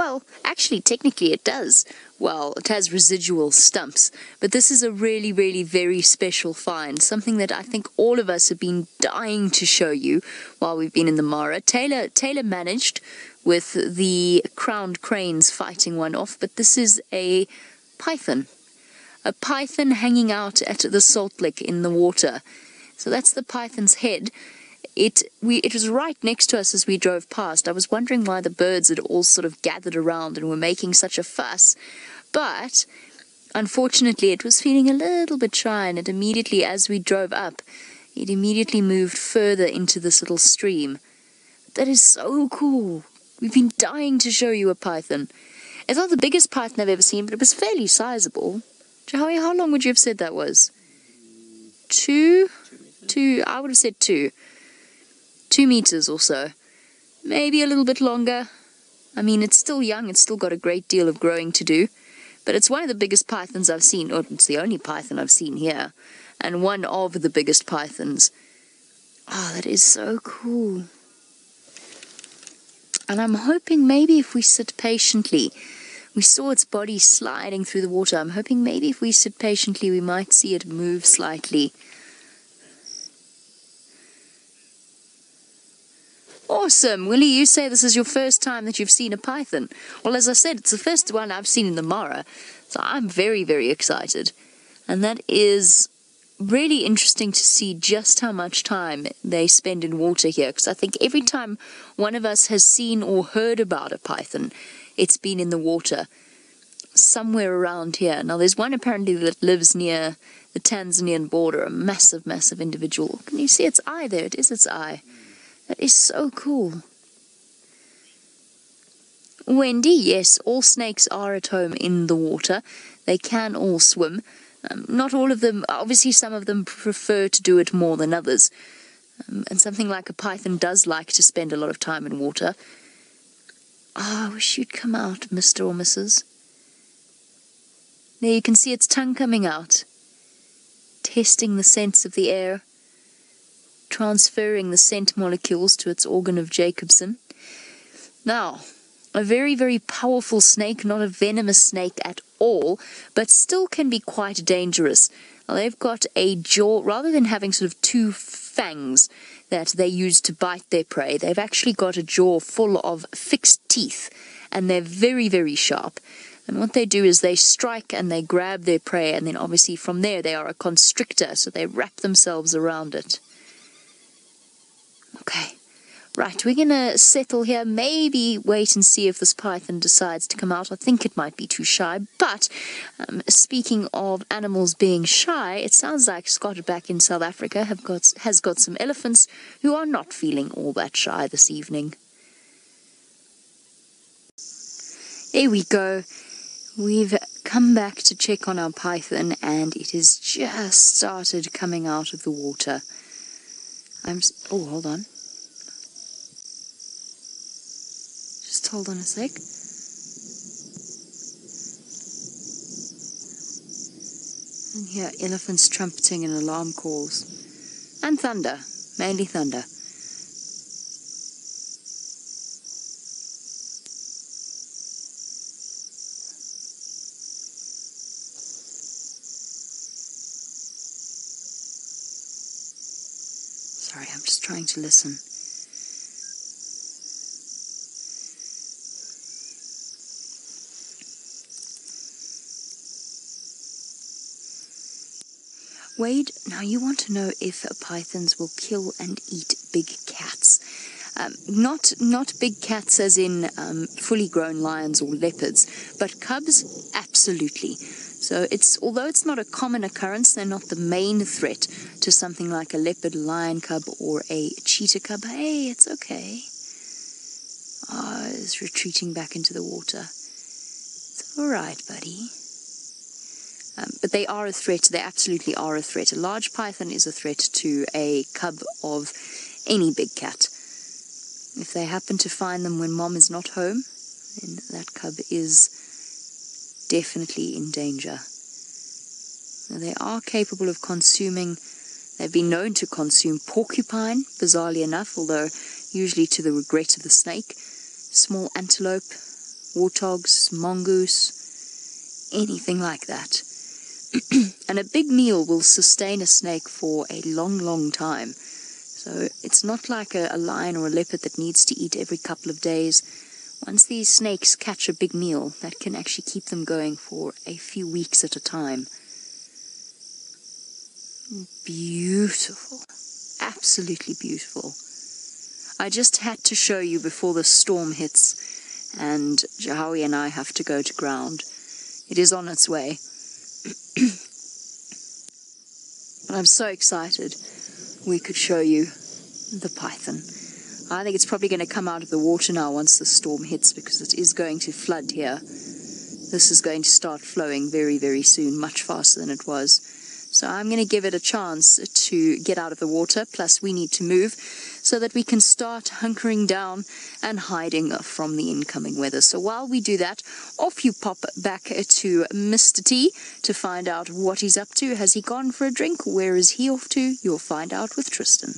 Well, actually, technically it does. Well, it has residual stumps, but this is a really, really very special find, something that I think all of us have been dying to show you while we've been in the Mara. Taylor managed with the crowned cranes fighting one off, but this is a python hanging out at the salt lick in the water. So that's the python's head. It was right next to us as we drove past. I was wondering why the birds had all sort of gathered around and were making such a fuss. But unfortunately, it was feeling a little bit shy, and it immediately, as we drove up, it immediately moved further into this little stream. That is so cool. We've been dying to show you a python. It's not the biggest python I've ever seen, but it was fairly sizable. Joey, how long would you have said that was? Two? I would have said 2. 2 meters or so. Maybe a little bit longer. I mean, it's still young. It's still got a great deal of growing to do. But it's one of the biggest pythons I've seen. Or it's the only python I've seen here. And one of the biggest pythons. Oh, that is so cool. And I'm hoping maybe if we sit patiently, we saw its body sliding through the water. I'm hoping maybe if we sit patiently, we might see it move slightly. Awesome. Willie, you say this is your first time that you've seen a python. Well, as I said, it's the first one I've seen in the Mara. So I'm very, very excited. And that is really interesting to see just how much time they spend in water here. Because I think every time one of us has seen or heard about a python, it's been in the water somewhere around here. Now, there's one apparently that lives near the Tanzanian border, a massive, massive individual. Can you see its eye there? It is its eye. That is so cool. Wendy, yes, all snakes are at home in the water. They can all swim. Not all of them, obviously some of them prefer to do it more than others. And something like a python does like to spend a lot of time in water. Oh, I wish you'd come out, Mr. or Mrs. There you can see its tongue coming out. Testing the scents of the air. Transferring the scent molecules to its organ of Jacobson. Now, a very, very powerful snake, not a venomous snake at all, but still can be quite dangerous. Now, they've got a jaw, rather than having sort of 2 fangs that they use to bite their prey, they've actually got a jaw full of fixed teeth, and they're very, very sharp. And what they do is they strike and they grab their prey, and then obviously from there they are a constrictor, so they wrap themselves around it. Okay, right, we're going to settle here, maybe wait and see if this python decides to come out. I think it might be too shy, but speaking of animals being shy, it sounds like Scott back in South Africa has got some elephants who are not feeling all that shy this evening. There we go. We've come back to check on our python, and it has just started coming out of the water. Oh, hold on. Just hold on a sec. And here, elephants trumpeting and alarm calls. And thunder. Mainly thunder. Sorry, I'm just trying to listen. Wade, now you want to know if pythons will kill and eat big cats. Not big cats as in fully grown lions or leopards, but cubs, absolutely. So although it's not a common occurrence, they're not the main threat to something like a leopard, lion cub, or a cheetah cub. Hey, it's okay. Oh, it's retreating back into the water. It's all right, buddy. But they are a threat. They absolutely are a threat. A large python is a threat to a cub of any big cat. If they happen to find them when mom is not home, then that cub is definitely in danger. Now, they are capable of consuming, they've been known to consume porcupine, bizarrely enough, although usually to the regret of the snake, small antelope, warthogs, mongoose, anything like that. And a big meal will sustain a snake for a long, long time. So it's not like a lion or a leopard that needs to eat every couple of days. Once these snakes catch a big meal, that can actually keep them going for a few weeks at a time. Beautiful. Absolutely beautiful. I just had to show you before the storm hits and Jahawi and I have to go to ground. It is on its way. But I'm so excited we could show you the python. I think it's probably going to come out of the water now once the storm hits, because it is going to flood here. This is going to start flowing very, very soon, much faster than it was. So I'm going to give it a chance to get out of the water, plus we need to move so that we can start hunkering down and hiding from the incoming weather. So while we do that, off you pop back to Mr. T to find out what he's up to. Has he gone for a drink? Where is he off to? You'll find out with Tristan.